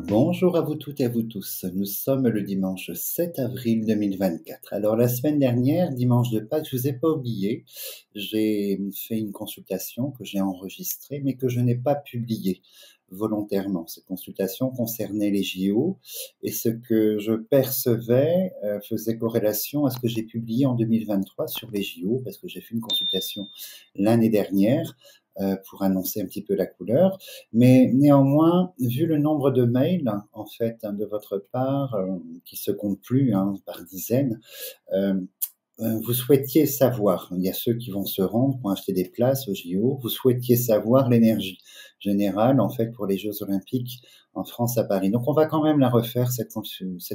Bonjour à vous toutes et à vous tous. Nous sommes le dimanche 7 avril 2024. Alors la semaine dernière, dimanche de Pâques, je vous ai pas oublié. J'ai fait une consultation que j'ai enregistrée, mais que je n'ai pas publiée volontairement. Cette consultation concernait les JO et ce que je percevais faisait corrélation à ce que j'ai publié en 2023 sur les JO, parce que j'ai fait une consultation l'année dernière pour annoncer un petit peu la couleur. Mais néanmoins, vu le nombre de mails, en fait, de votre part, qui se comptent plus, par dizaines, euh, vous souhaitiez savoir, il y a ceux qui vont se rendre pour acheter des places aux JO, vous souhaitiez savoir l'énergie générale, en fait, pour les Jeux Olympiques en France à Paris. Donc, on va quand même la refaire, cette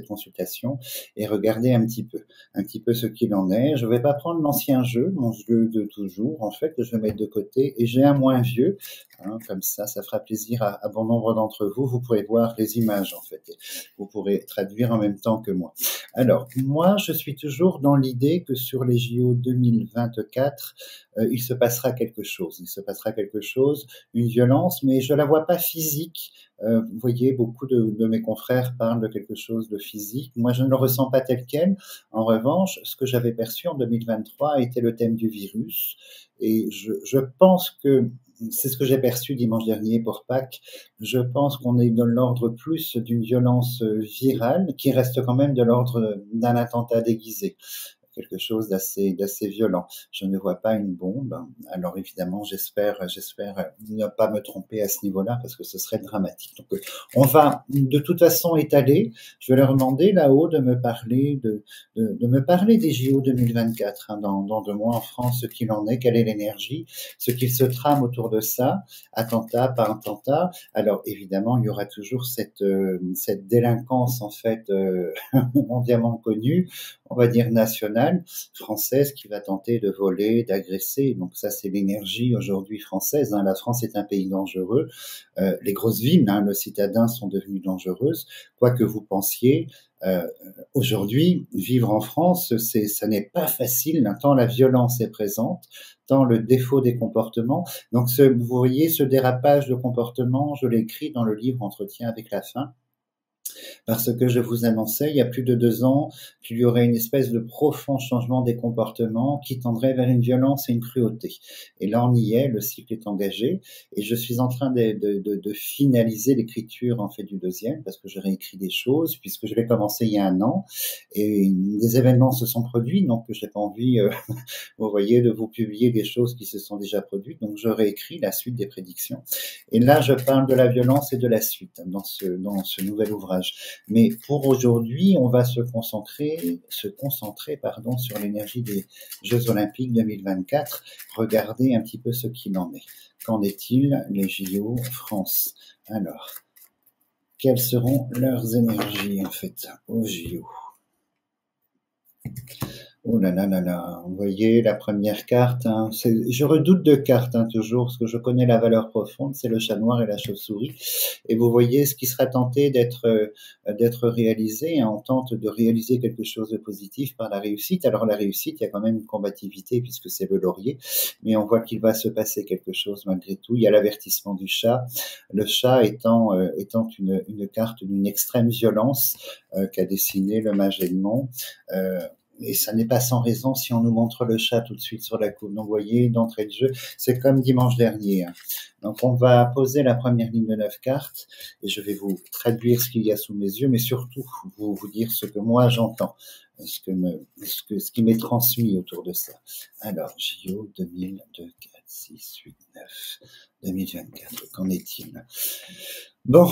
consultation, et regarder un petit peu ce qu'il en est. Je vais pas prendre l'ancien jeu, mon jeu de toujours, en fait, que je vais mettre de côté, et j'ai un moins vieux, comme ça fera plaisir à bon nombre d'entre vous. Vous pourrez voir les images, en fait, et vous pourrez traduire en même temps que moi. Alors, moi, je suis toujours dans l'idée que sur les JO 2024, il se passera quelque chose. Il se passera quelque chose, une violence, mais je la vois pas physique. Vous voyez, beaucoup de mes confrères parlent de quelque chose de physique. Moi, je ne le ressens pas tel quel. En revanche, ce que j'avais perçu en 2023 était le thème du virus. Et je pense que c'est ce que j'ai perçu dimanche dernier pour Pâques. Je pense qu'on est dans l'ordre plus d'une violence virale qui reste quand même de l'ordre d'un attentat déguisé, quelque chose d'assez violent. Je ne vois pas une bombe. Alors évidemment, j'espère ne pas me tromper à ce niveau-là parce que ce serait dramatique. Donc on va de toute façon étaler. Je vais leur demander là-haut de me parler de me parler des JO 2024 dans 2 mois en France, ce qu'il en est, quelle est l'énergie, ce qu'il se trame autour de ça, attentat par attentat. Alors évidemment, il y aura toujours cette délinquance en fait mondialement connue, on va dire nationale, française, qui va tenter de voler, d'agresser. Donc ça, c'est l'énergie aujourd'hui française. La France est un pays dangereux. Les grosses villes, nos citadins sont devenus dangereuses. Quoi que vous pensiez, aujourd'hui, vivre en France, ça n'est pas facile, tant la violence est présente, tant le défaut des comportements. Donc, vous voyez, ce dérapage de comportement, je l'ai écrit dans le livre Entretien avec la faim, parce que je vous annonçais il y a plus de 2 ans qu'il y aurait une espèce de profond changement des comportements qui tendrait vers une violence et une cruauté. Et là, on y est, le cycle est engagé, et je suis en train de finaliser l'écriture en fait du deuxième, parce que j'ai réécrit des choses, puisque je l'ai commencé il y a 1 an, et des événements se sont produits, donc je n'ai pas envie, vous voyez, de vous publier des choses qui se sont déjà produites, donc je réécris la suite des prédictions. Et là, je parle de la violence et de la suite dans ce nouvel ouvrage. Mais pour aujourd'hui, on va se concentrer, sur l'énergie des Jeux Olympiques 2024. Regardez un petit peu ce qu'il en est. Qu'en est-il, les JO France? Alors, quelles seront leurs énergies, en fait, aux JO? Oh là là là là, vous voyez la première carte, je redoute de cartes toujours, parce que je connais la valeur profonde, c'est le chat noir et la chauve-souris. Et vous voyez ce qui sera tenté d'être réalisé, on tente de réaliser quelque chose de positif par la réussite. Alors la réussite, il y a quand même une combativité puisque c'est le laurier, mais on voit qu'il va se passer quelque chose malgré tout. Il y a l'avertissement du chat, le chat étant une carte d'une extrême violence qu'a dessiné le mage Edmond. Et ça n'est pas sans raison si on nous montre le chat tout de suite sur la coupe. Donc, vous voyez, d'entrée de jeu, c'est comme dimanche dernier. Donc, on va poser la première ligne de 9 cartes et je vais vous traduire ce qu'il y a sous mes yeux, mais surtout vous dire ce que moi j'entends, ce qui m'est transmis autour de ça. Alors, JO 2002, 4, 6, 8, 9, 2024, qu'en est-il? Bon,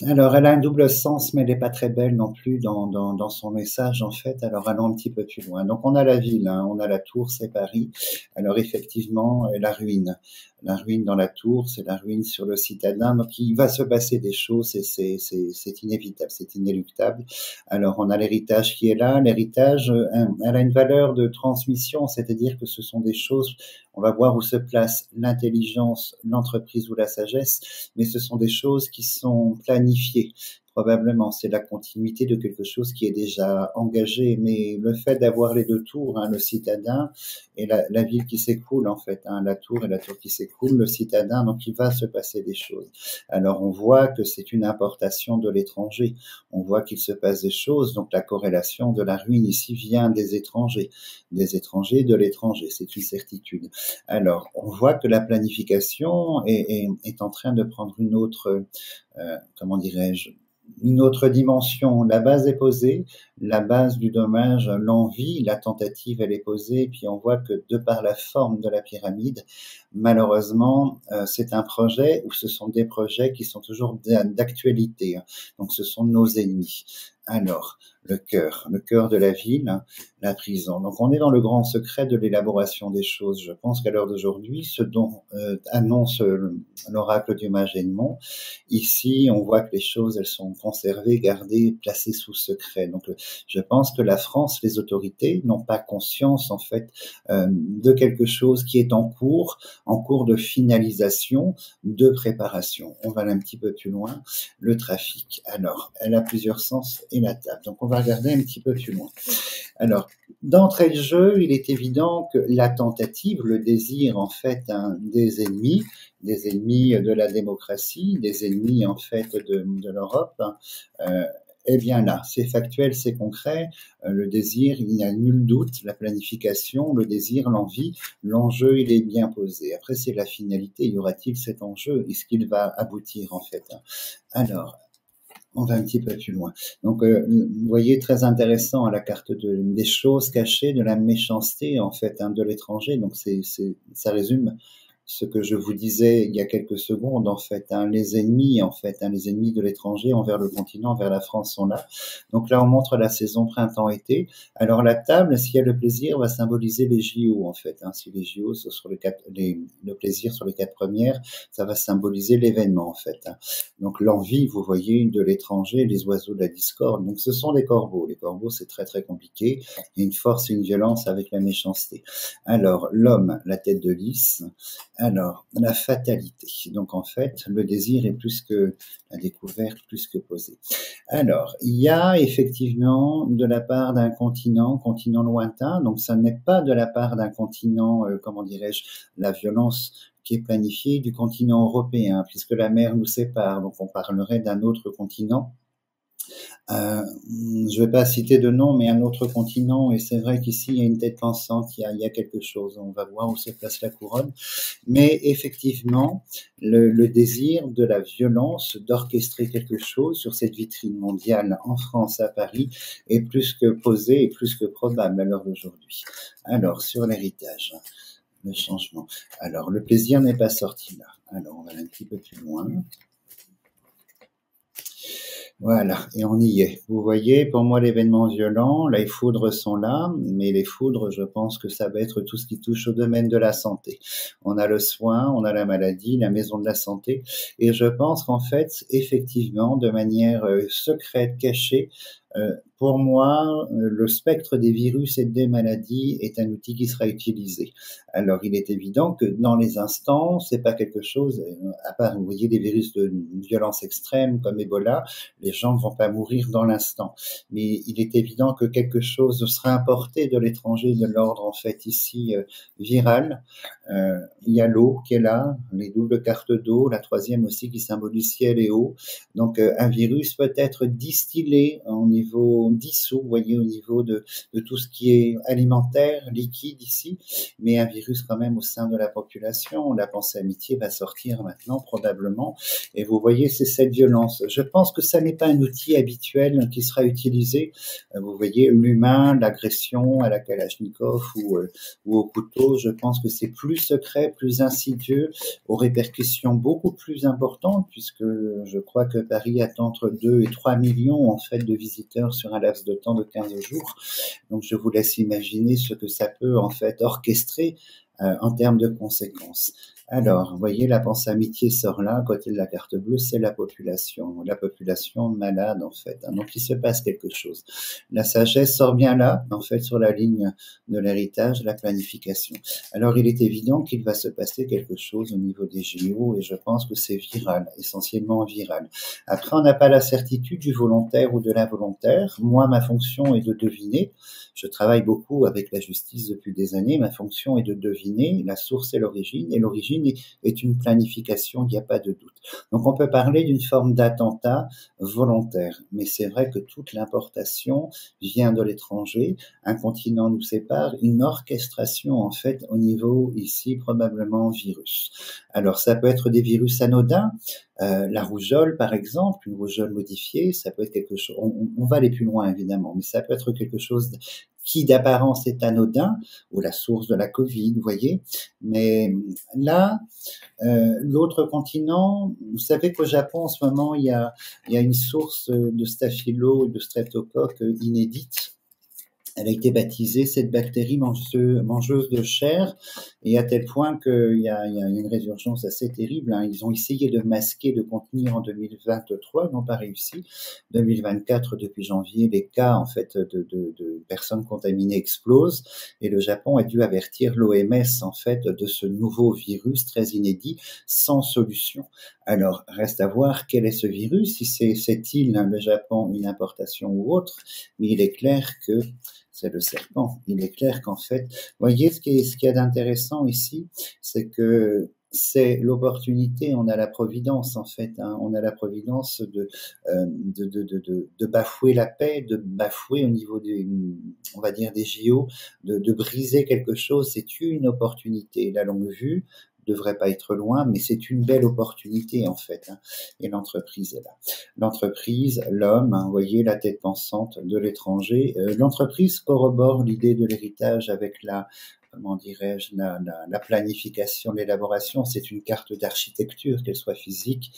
alors elle a un double sens, mais elle n'est pas très belle non plus dans son message, en fait. Alors allons un petit peu plus loin. Donc on a la ville, on a la tour, c'est Paris. Alors effectivement, la ruine. La ruine dans la tour, c'est la ruine sur le citadin. Donc il va se passer des choses et c'est inévitable, c'est inéluctable. Alors on a l'héritage qui est là. L'héritage, elle a une valeur de transmission, c'est-à-dire que ce sont des choses, on va voir où se place l'intelligence, l'entreprise ou la sagesse, mais ce sont des choses qui sont planifiées, probablement, c'est la continuité de quelque chose qui est déjà engagé, mais le fait d'avoir les deux tours, le citadin et la ville qui s'écroule en fait, la tour et la tour qui s'écroule, le citadin, donc il va se passer des choses. Alors on voit que c'est une importation de l'étranger, on voit qu'il se passe des choses, donc la corrélation de la ruine ici vient des étrangers de l'étranger, c'est une certitude. Alors on voit que la planification est en train de prendre une autre, comment dirais-je, une autre dimension. La base est posée, la base du dommage, l'envie, la tentative, elle est posée, et puis on voit que de par la forme de la pyramide, malheureusement, c'est un projet ou ce sont des projets qui sont toujours d'actualité. Donc ce sont nos ennemis. Alors, le cœur de la ville, la prison. Donc on est dans le grand secret de l'élaboration des choses. Je pense qu'à l'heure d'aujourd'hui, ce dont annonce l'oracle du mage Edmond, ici on voit que les choses, elles sont conservées, gardées, placées sous secret. Donc je pense que la France, les autorités n'ont pas conscience en fait de quelque chose qui est en cours de finalisation, de préparation. On va aller un petit peu plus loin. Le trafic. Alors, elle a plusieurs sens et la table. Donc on va regarder un petit peu plus loin. Alors, d'entrée de jeu, il est évident que la tentative, le désir en fait des ennemis de la démocratie, des ennemis en fait de l'Europe, eh bien là, c'est factuel, c'est concret, le désir, il n'y a nul doute, la planification, le désir, l'envie, l'enjeu, il est bien posé. Après, c'est la finalité, y aura-t-il cet enjeu? Est-ce qu'il va aboutir en fait? Alors, on va un petit peu plus loin. Donc, vous voyez, très intéressant à la carte des choses cachées, de la méchanceté en fait de l'étranger. Donc, ça résume ce que je vous disais il y a quelques secondes, en fait, les ennemis, les ennemis de l'étranger envers le continent, envers la France sont là. Donc là, on montre la saison printemps-été. Alors la table, s'il y a le plaisir, va symboliser les JO, en fait. Si les JO sont sur le plaisir sur les 4 premières, ça va symboliser l'événement, en fait. Donc l'envie, vous voyez, de l'étranger, les oiseaux de la discorde. Donc ce sont les corbeaux. Les corbeaux, c'est très très compliqué. Il y a une force et une violence avec la méchanceté. Alors l'homme, la tête de lys. Alors, la fatalité. Donc, en fait, le désir est plus que la découverte, plus que posé. Alors, il y a effectivement de la part d'un continent lointain, donc ça n'est pas de la part d'un continent, comment dirais-je, la violence qui est planifiée du continent européen, puisque la mer nous sépare, donc on parlerait d'un autre continent. Je ne vais pas citer de nom, mais un autre continent, et c'est vrai qu'ici, il y a une tête pensante, il y a quelque chose, on va voir où se place la couronne, mais effectivement, le désir de la violence, d'orchestrer quelque chose sur cette vitrine mondiale en France, à Paris, est plus que posé et plus que probable à l'heure d'aujourd'hui. Alors, sur l'héritage, le changement. Alors, le plaisir n'est pas sorti là. Alors, on va aller un petit peu plus loin. Voilà, et on y est. Vous voyez, pour moi, l'événement violent, les foudres sont là, mais les foudres, je pense que ça va être tout ce qui touche au domaine de la santé. On a le soin, on a la maladie, la maison de la santé, et je pense qu'en fait, effectivement, de manière secrète, cachée, pour moi, le spectre des virus et des maladies est un outil qui sera utilisé. Alors, il est évident que dans les instants, c'est pas quelque chose, à part, vous voyez, des virus de violence extrême comme Ebola, les gens ne vont pas mourir dans l'instant. Mais il est évident que quelque chose sera importé de l'étranger, de l'ordre, en fait, ici, viral. Il y a l'eau qui est là, les doubles cartes d'eau, la troisième aussi qui symbolise ciel et eau. Donc, un virus peut être distillé au niveau dissous, vous voyez, au niveau de tout ce qui est alimentaire, liquide ici, mais un virus quand même au sein de la population. La pensée amitié va sortir maintenant, probablement, et vous voyez, c'est cette violence. Je pense que ça n'est pas un outil habituel qui sera utilisé. Vous voyez, l'humain, l'agression à la Kalachnikov ou au couteau, je pense que c'est plus secret, plus insidieux, aux répercussions beaucoup plus importantes, puisque je crois que Paris attend entre 2 et 3 millions, en fait, de visiteurs sur un laps de temps de 15 jours. Donc, je vous laisse imaginer ce que ça peut, en fait, orchestrer en termes de conséquences. Alors, vous voyez, la pensée amitié sort là, à côté de la carte bleue, c'est la population malade en fait, hein. Donc il se passe quelque chose. La sagesse sort bien là, en fait, sur la ligne de l'héritage, de la planification. Alors il est évident qu'il va se passer quelque chose au niveau des JO et je pense que c'est viral, essentiellement viral. Après, on n'a pas la certitude du volontaire ou de l'involontaire. Moi, ma fonction est de deviner. Je travaille beaucoup avec la justice depuis des années. Ma fonction est de deviner la source et l'origine est une planification, il n'y a pas de doute. Donc on peut parler d'une forme d'attentat volontaire, mais c'est vrai que toute l'importation vient de l'étranger, un continent nous sépare, une orchestration en fait au niveau ici probablement virus. Alors ça peut être des virus anodins, la rougeole par exemple, une rougeole modifiée, ça peut être quelque chose, on va aller plus loin évidemment, mais ça peut être quelque chose qui d'apparence est anodin, ou la source de la Covid, vous voyez. Mais là, l'autre continent, vous savez qu'au Japon, en ce moment, il y a une source de staphylo et de streptocoque inédite. Elle a été baptisée cette bactérie mangeuse de chair, et à tel point qu'il y a une résurgence assez terrible, hein. Ils ont essayé de masquer, de contenir en 2023, ils n'ont pas réussi. 2024, depuis janvier, les cas en fait de personnes contaminées explosent, et le Japon a dû avertir l'OMS en fait de ce nouveau virus très inédit, sans solution. Alors, reste à voir quel est ce virus, si c'est-il, le Japon, une importation ou autre, mais il est clair que c'est le serpent. Il est clair qu'en fait, voyez ce qu'il y a d'intéressant ici, c'est que c'est l'opportunité, on a la providence en fait, hein, on a la providence de bafouer la paix, de bafouer au niveau des, on va dire des JO, de briser quelque chose, c'est une opportunité. La longue vue devrait pas être loin, mais c'est une belle opportunité en fait, hein, et l'entreprise est là. L'entreprise, l'homme, hein, vous voyez la tête pensante de l'étranger. L'entreprise corrobore l'idée de l'héritage avec la, comment dirais-je, la planification, l'élaboration. C'est une carte d'architecture, qu'elle soit physique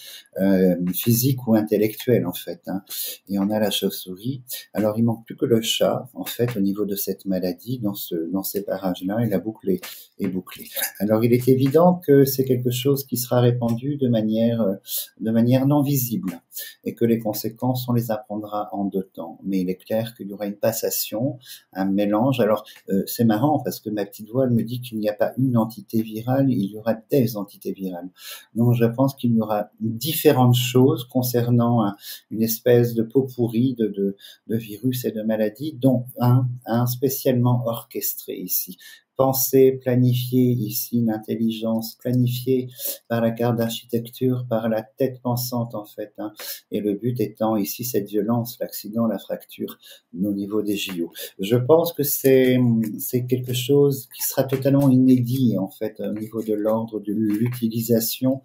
ou intellectuelle en fait, hein. Et on a la chauve-souris. Alors il manque plus que le chat en fait au niveau de cette maladie dans ces parages-là, et la boucle est bouclée. Alors il est évident que c'est quelque chose qui sera répandu de manière non visible, et que les conséquences, on les apprendra en deux temps. Mais il est clair qu'il y aura une passation, un mélange. Alors, c'est marrant parce que ma petite voix me dit qu'il n'y a pas une entité virale, il y aura des entités virales. Donc, je pense qu'il y aura différentes choses concernant une espèce de pot pourri de virus et de maladies, dont un spécialement orchestré ici. Pensée, planifiée ici, l'intelligence planifiée par la carte d'architecture, par la tête pensante en fait, hein. Et le but étant ici cette violence, l'accident, la fracture au niveau des JO. Je pense que c'est quelque chose qui sera totalement inédit en fait au niveau de l'ordre de l'utilisation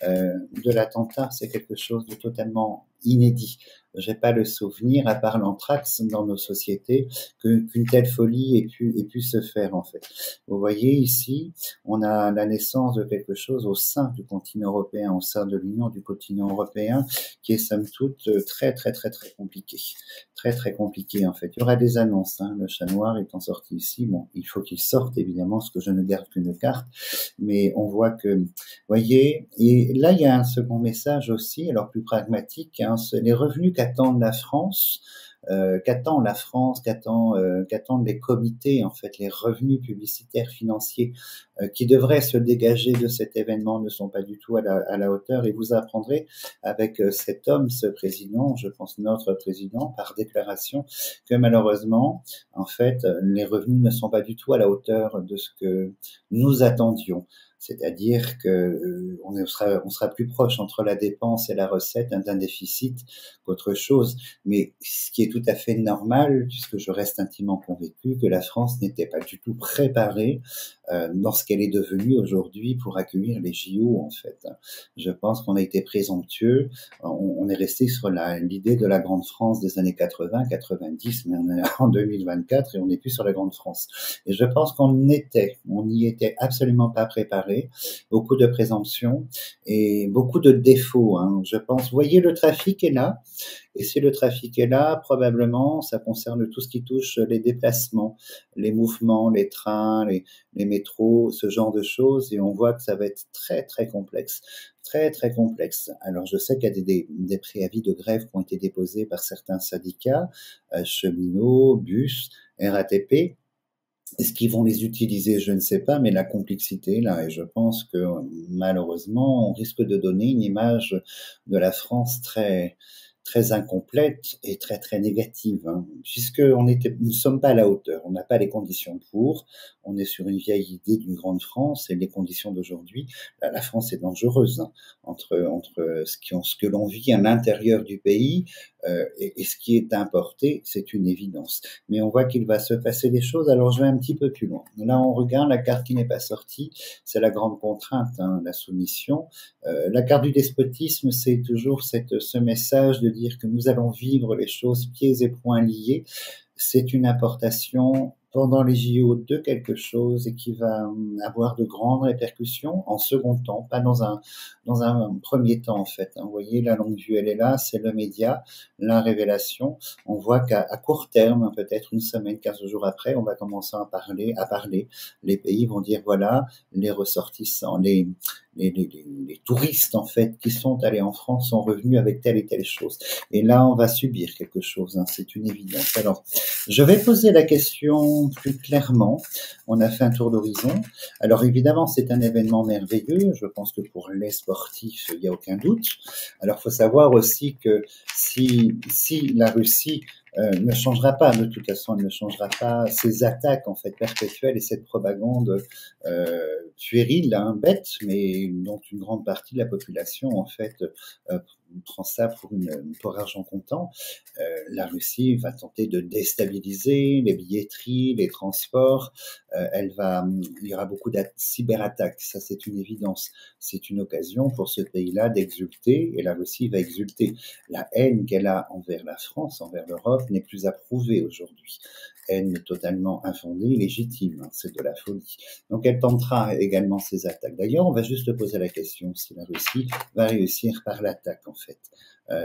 de l'attentat. C'est quelque chose de totalement inédit. J'ai pas le souvenir, à part l'anthrax dans nos sociétés, qu'une telle folie ait pu se faire en fait. Vous voyez ici, on a la naissance de quelque chose au sein du continent européen, au sein de l'Union du continent européen, qui est somme toute très compliqué. Très compliqué en fait. Il y aura des annonces, hein. Le chat noir étant sorti ici, bon, il faut qu'il sorte évidemment, parce que je ne garde qu'une carte, mais on voit que, voyez, et là il y a un second message aussi, alors plus pragmatique, hein, c'est les revenus qu'attend la France, qu'attendent les comités, en fait, les revenus publicitaires financiers qui devraient se dégager de cet événement ne sont pas du tout à la hauteur. Et vous apprendrez avec cet homme, ce président, je pense notre président, par déclaration, que malheureusement, en fait, les revenus ne sont pas du tout à la hauteur de ce que nous attendions. C'est-à-dire que on sera plus proche entre la dépense et la recette d'un déficit qu'autre chose. Mais ce qui est tout à fait normal, puisque je reste intimement convaincu que la France n'était pas du tout préparée dans ce qu'elle est devenue aujourd'hui pour accueillir les JO en fait. Je pense qu'on a été présomptueux, on est resté sur l'idée de la grande France des années 80, 90, mais on est en 2024 et on n'est plus sur la grande France. Et je pense qu'on n'y était absolument pas préparé parler, beaucoup de présomptions et beaucoup de défauts, hein, je pense. Vous voyez, le trafic est là, et si le trafic est là, probablement, ça concerne tout ce qui touche les déplacements, les mouvements, les trains, les métros, ce genre de choses, et on voit que ça va être très, très complexe. Très, très complexe. Alors, je sais qu'il y a des préavis de grève qui ont été déposés par certains syndicats, cheminots, bus, RATP. Est-ce qu'ils vont les utiliser? Je ne sais pas, mais la complexité est là, et je pense que malheureusement, on risque de donner une image de la France très, très incomplète et très, très négative, hein, puisque nous ne sommes pas à la hauteur, on n'a pas les conditions pour, on est sur une vieille idée d'une grande France, et les conditions d'aujourd'hui, la France est dangereuse, hein, entre ce que l'on vit à l'intérieur du pays et ce qui est importé, c'est une évidence. Mais on voit qu'il va se passer des choses, alors je vais un petit peu plus loin. Là, on regarde la carte qui n'est pas sortie, c'est la grande contrainte, hein, la soumission. La carte du despotisme, c'est toujours ce message de dire que nous allons vivre les choses pieds et poings liés. C'est une importation pendant les JO de quelque chose et qui va avoir de grandes répercussions en second temps, pas dans un premier temps en fait. Vous voyez, la longue vue, elle est là, c'est le média, la révélation. On voit qu'à court terme, peut-être une semaine, 15 jours après, on va commencer à parler. Les pays vont dire voilà, les ressortissants, les touristes en fait qui sont allés en France sont revenus avec telle et telle chose. Et là, on va subir quelque chose, hein, c'est une évidence. Alors, je vais poser la question plus clairement. On a fait un tour d'horizon. Alors évidemment, c'est un événement merveilleux. Je pense que pour les sportifs, il n'y a aucun doute. Alors, il faut savoir aussi que si la Russie ne changera pas, de toute façon, elle ne changera pas ses attaques en fait perpétuelles et cette propagande puérile, hein, bête, mais dont une grande partie de la population en fait prend ça pour argent comptant. La Russie va tenter de déstabiliser les billetteries, les transports. Il y aura beaucoup de cyberattaques, ça c'est une évidence. C'est une occasion pour ce pays-là d'exulter, et la Russie va exulter. La haine qu'elle a envers la France, envers l'Europe, n'est plus approuvée aujourd'hui. Haine totalement infondée, légitime, hein, c'est de la folie. Donc elle tentera également ces attaques. D'ailleurs, on va juste poser la question si la Russie va réussir par l'attaque en fait.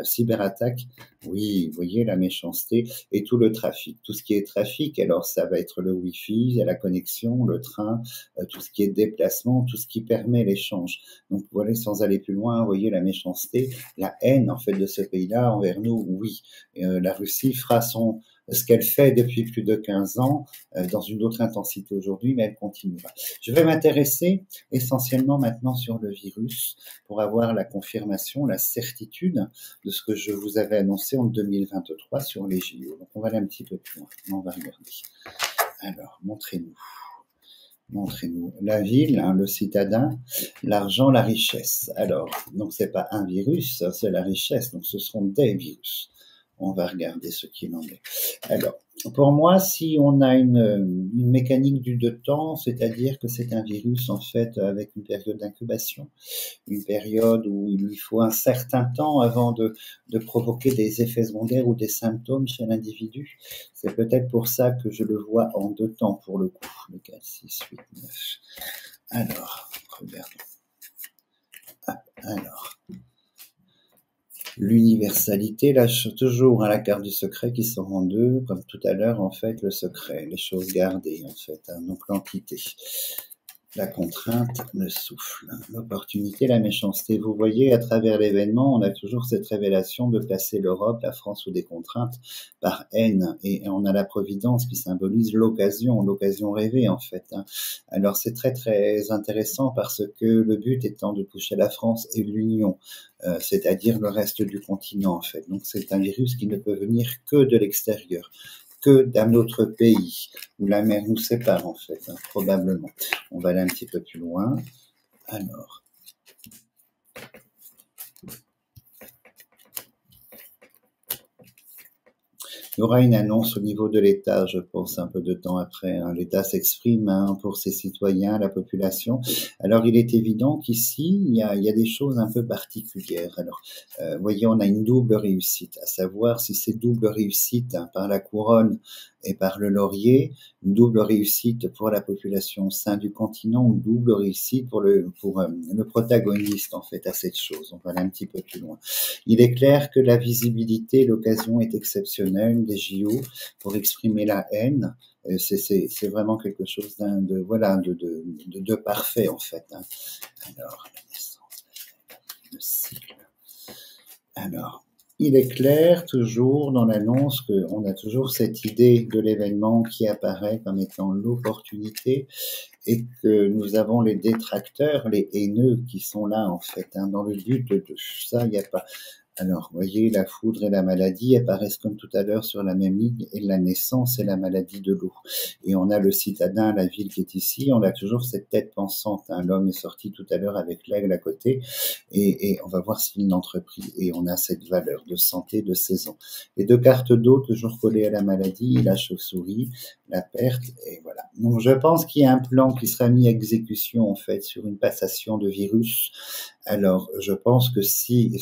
Cyberattaque, oui, vous voyez la méchanceté et tout le trafic. Tout ce qui est trafic, alors ça va être le Wi-Fi, la connexion, le train, tout ce qui est déplacement, tout ce qui permet l'échange. Donc voilà, sans aller plus loin, vous voyez la méchanceté, la haine en fait de ce pays-là envers nous, oui. La Russie fera ce qu'elle fait depuis plus de 15 ans, dans une autre intensité aujourd'hui, mais elle continuera. Je vais m'intéresser essentiellement maintenant sur le virus pour avoir la confirmation, la certitude de ce que je vous avais annoncé en 2023 sur les JO. Donc on va aller un petit peu plus loin, on va regarder. Alors, montrez-nous la ville, hein, le citadin, l'argent, la richesse. Alors, donc c'est pas un virus, c'est la richesse, donc ce seront des virus. On va regarder ce qu'il en est. Alors, pour moi, si on a une mécanique du deux temps, c'est-à-dire que c'est un virus en fait avec une période d'incubation, une période où il lui faut un certain temps avant de provoquer des effets secondaires ou des symptômes chez l'individu. C'est peut-être pour ça que je le vois en deux temps pour le coup. Le 4, 6, 8, 9. Alors, regardons. Alors, l'universalité, là, toujours à la carte du secret qui sort en deux, comme tout à l'heure, en fait, le secret, les choses gardées, en fait, hein, donc l'entité. La contrainte, le souffle, l'opportunité, la méchanceté. Vous voyez, à travers l'événement, on a toujours cette révélation de placer l'Europe, la France sous des contraintes par haine. Et on a la providence qui symbolise l'occasion rêvée, en fait. Alors, c'est très, très intéressant parce que le but étant de toucher la France et l'Union, c'est-à-dire le reste du continent, en fait. Donc, c'est un virus qui ne peut venir que de l'extérieur, que d'un autre pays où la mer nous sépare en fait, hein, probablement. On va aller un petit peu plus loin. Alors, il y aura une annonce au niveau de l'État, je pense, un peu de temps après. Hein. L'État s'exprime pour ses citoyens, la population. Alors, il est évident qu'ici, il y a des choses un peu particulières. Alors, voyez, on a une double réussite, à savoir si ces doubles réussites par la couronne et par le laurier, une double réussite pour la population au sein du continent, une double réussite pour le protagoniste en fait à cette chose. On va aller un petit peu plus loin. Il est clair que la visibilité, l'occasion est exceptionnelle des JO pour exprimer la haine. C'est vraiment quelque chose de parfait en fait. Hein. Alors, la naissance, le cycle. Alors, il est clair toujours dans l'annonce qu'on a toujours cette idée de l'événement qui apparaît comme étant l'opportunité et que nous avons les détracteurs, les haineux qui sont là en fait, hein, dans le but de ça, il n'y a pas. Alors, vous voyez, la foudre et la maladie apparaissent comme tout à l'heure sur la même ligne, et la naissance et la maladie de l'eau. Et on a le citadin, la ville qui est ici, on a toujours cette tête pensante. Hein. L'homme est sorti tout à l'heure avec l'aigle à côté, et on va voir s'il n'entreprit. Et on a cette valeur de santé, de saison. Les deux cartes d'eau, toujours collées à la maladie, la chauve-souris, la perte, et voilà. Donc, je pense qu'il y a un plan qui sera mis à exécution, en fait, sur une passation de virus. Alors, je pense que si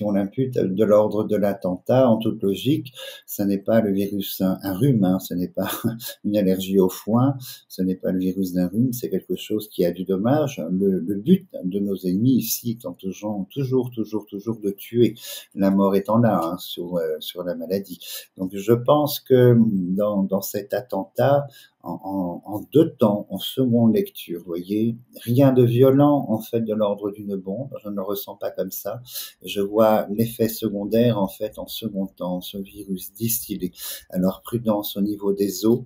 on l'impute de l'ordre de l'attentat, en toute logique, ce n'est pas le virus un rhume, hein, ce n'est pas une allergie au foin, ce n'est pas le virus d'un rhume, c'est quelque chose qui a du dommage. Le but de nos ennemis ici étant toujours de tuer, la mort étant là, hein, sur la maladie. Donc, je pense que dans cet attentat, en deux temps, en seconde lecture, vous voyez, rien de violent en fait de l'ordre d'une bombe, je ne le ressens pas comme ça, je vois l'effet secondaire en fait en second temps, ce virus distillé. Alors prudence au niveau des os,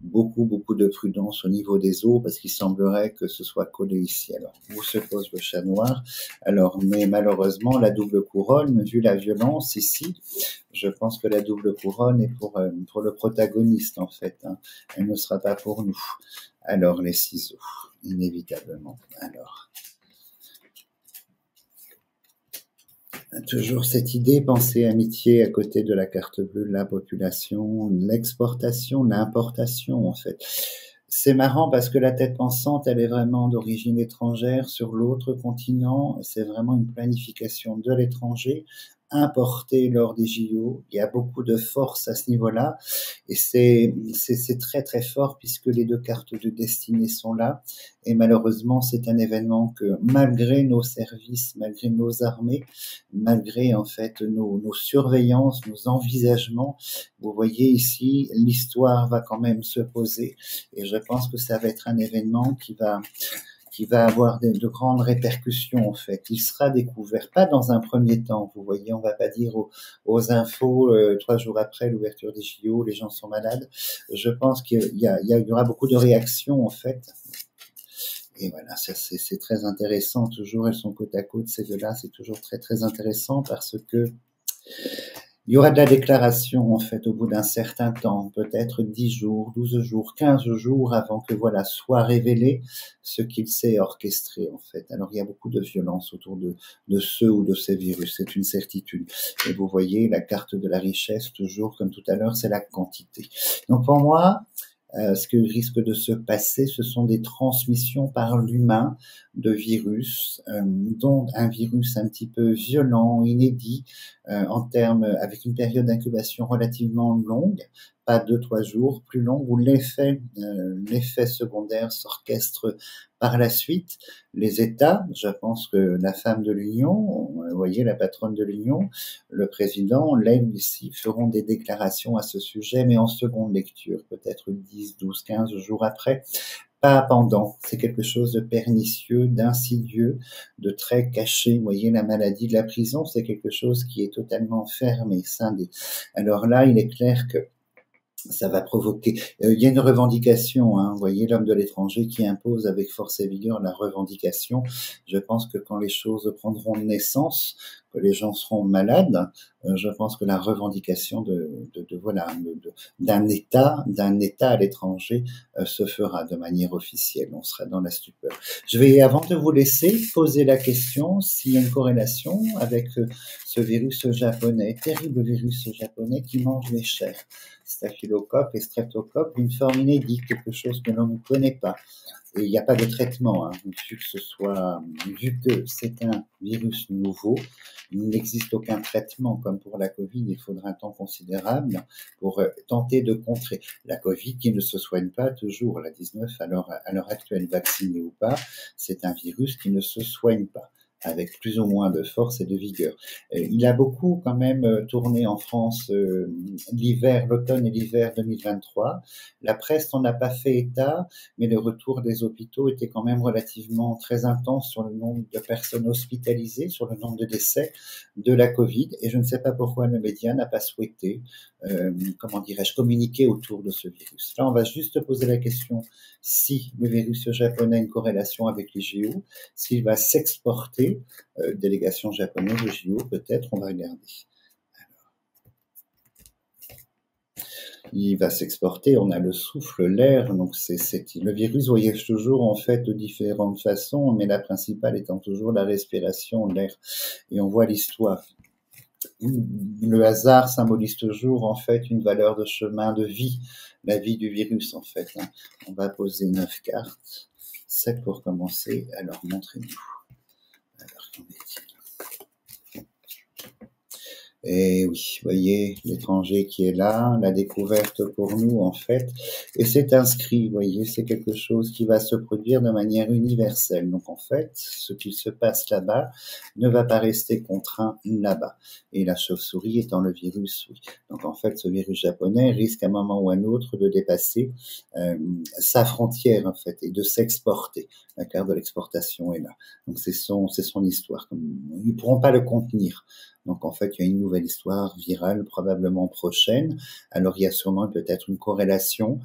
beaucoup de prudence au niveau des os parce qu'il semblerait que ce soit collé ici. Alors où se pose le chat noir? Alors mais malheureusement la double couronne, vu la violence ici, je pense que la double couronne est pour le protagoniste en fait. Hein. Elle ne sera pas pour nous. Alors les ciseaux, inévitablement. Alors toujours cette idée, pensée amitié à côté de la carte bleue, la population, l'exportation, l'importation en fait. C'est marrant parce que la tête pensante, elle est vraiment d'origine étrangère sur l'autre continent. C'est vraiment une planification de l'étranger importée lors des JO. Il y a beaucoup de force à ce niveau-là et c'est très très fort puisque les deux cartes de destinée sont là. Et malheureusement, c'est un événement que malgré nos services, malgré nos armées, malgré en fait nos surveillances, nos envisagements, vous voyez ici, l'histoire va quand même se poser et je pense que ça va être un événement qui va avoir de grandes répercussions en fait. Il sera découvert, pas dans un premier temps, vous voyez, on va pas dire aux infos 3 jours après l'ouverture des JO, les gens sont malades. Je pense qu'il y aura beaucoup de réactions en fait. Et voilà, c'est très intéressant, toujours elles sont côte à côte, ces deux-là, c'est toujours très très intéressant parce que il y aura de la déclaration, en fait, au bout d'un certain temps, peut-être 10 jours, 12 jours, 15 jours avant que, voilà, soit révélé ce qu'il s'est orchestré, en fait. Alors, il y a beaucoup de violence autour de ceux ou de ces virus, c'est une certitude. Et vous voyez, la carte de la richesse, toujours, comme tout à l'heure, c'est la quantité. Donc, pour moi, ce qui risque de se passer, ce sont des transmissions par l'humain de virus, dont un virus un petit peu violent, inédit, en termes avec une période d'incubation relativement longue, pas 2-3 jours, plus longue, où l'effet secondaire s'orchestre par la suite. Les États, je pense que la femme de l'Union, vous voyez, la patronne de l'Union, le président, l'aide ici, feront des déclarations à ce sujet, mais en seconde lecture, peut-être 10, 12, 15 jours après, pas pendant. C'est quelque chose de pernicieux, d'insidieux, de très caché. Vous voyez, la maladie de la prison, c'est quelque chose qui est totalement fermé, scindé. Alors là, il est clair que ça va provoquer. Il y a une revendication, hein, vous voyez, l'homme de l'étranger qui impose avec force et vigueur la revendication. Je pense que quand les choses prendront naissance, que les gens seront malades, je pense que la revendication d'un État à l'étranger se fera de manière officielle. On sera dans la stupeur. Je vais, avant de vous laisser, poser la question s'il y a une corrélation avec ce virus japonais, terrible virus japonais qui mange les chairs. Staphylocoque et streptocoque, une forme inédite, quelque chose que l'on ne connaît pas. Et il n'y a pas de traitement, hein, vu que c'est un virus nouveau, il n'existe aucun traitement comme pour la Covid. Il faudra un temps considérable pour tenter de contrer la Covid qui ne se soigne pas toujours. La 19, à l'heure actuelle, vaccinée ou pas, c'est un virus qui ne se soigne pas, avec plus ou moins de force et de vigueur. Il a beaucoup quand même tourné en France l'automne et l'hiver 2023. La presse n'en a pas fait état, mais le retour des hôpitaux était quand même relativement très intense sur le nombre de personnes hospitalisées, sur le nombre de décès de la Covid. Et je ne sais pas pourquoi le média n'a pas souhaité, communiquer autour de ce virus. Là, on va juste poser la question si le virus japonais a une corrélation avec les JO, s'il va s'exporter, délégation japonaise aux JO, peut-être, on va regarder. Il va s'exporter, on a le souffle, l'air, donc le virus voyage toujours en fait de différentes façons, mais la principale étant toujours la respiration, l'air. Et on voit l'histoire. Le hasard symbolise toujours en fait une valeur de chemin de vie, la vie du virus en fait. Hein. On va poser 9 cartes, 7 pour commencer, alors montrez-nous. Alors, qu'en est-il ? Et oui, vous voyez, l'étranger qui est là, la découverte pour nous, en fait, et c'est inscrit, vous voyez, c'est quelque chose qui va se produire de manière universelle. Donc, en fait, ce qui se passe là-bas ne va pas rester contraint là-bas. Et la chauve-souris étant le virus, oui. Donc, en fait, ce virus japonais risque à un moment ou à un autre de dépasser sa frontière, en fait, et de s'exporter. La carte de l'exportation est là. Donc, c'est son histoire. Ils ne pourront pas le contenir. Donc, en fait, il y a une nouvelle histoire virale, probablement prochaine. Alors, il y a sûrement peut-être une corrélation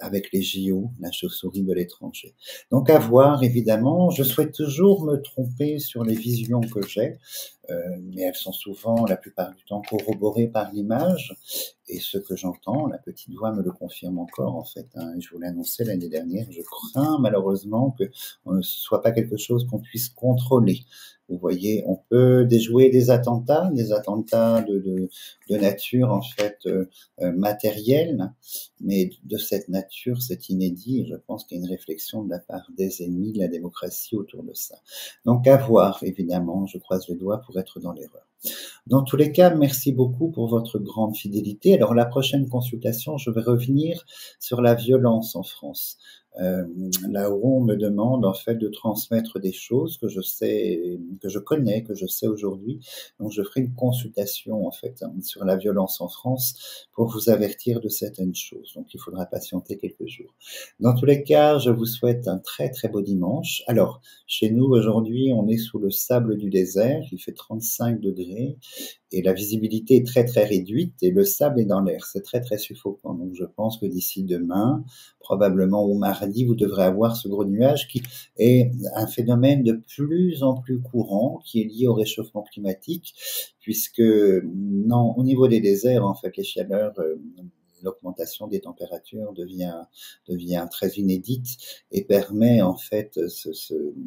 avec les JO, la chauve-souris de l'étranger. Donc, à voir, évidemment. Je souhaite toujours me tromper sur les visions que j'ai, mais elles sont souvent, la plupart du temps, corroborées par l'image. Et ce que j'entends, la petite voix me le confirme encore, en fait. Hein. Je vous l'ai annoncé l'année dernière. Je crains, malheureusement, que ce soit pas quelque chose qu'on puisse contrôler. Vous voyez, on peut déjouer des attentats de nature en fait matérielle, mais de cette nature, c'est inédit. Et je pense qu'il y a une réflexion de la part des ennemis de la démocratie autour de ça. Donc à voir, évidemment, je croise les doigts pour être dans l'erreur. Dans tous les cas, merci beaucoup pour votre grande fidélité. Alors la prochaine consultation, je vais revenir sur la violence en France. Là où on me demande en fait de transmettre des choses que je sais, que je connais, que je sais aujourd'hui. Donc je ferai une consultation en fait sur la violence en France pour vous avertir de certaines choses. Donc il faudra patienter quelques jours. Dans tous les cas, je vous souhaite un très très beau dimanche. Alors chez nous aujourd'hui, on est sous le sable du désert. Il fait 35 degrés. Et la visibilité est très très réduite et le sable est dans l'air. C'est très très suffocant. Donc je pense que d'ici demain, probablement au mardi, vous devrez avoir ce gros nuage qui est un phénomène de plus en plus courant qui est lié au réchauffement climatique puisque non, au niveau des déserts, en fait, les chaleurs l'augmentation des températures devient très inédite et permet en fait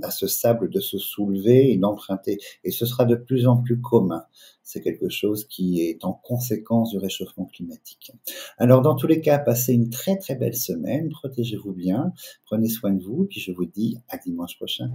à ce sable de se soulever et d'emprunter. Et ce sera de plus en plus commun. C'est quelque chose qui est en conséquence du réchauffement climatique. Alors dans tous les cas, passez une très très belle semaine, protégez-vous bien, prenez soin de vous, puis je vous dis à dimanche prochain.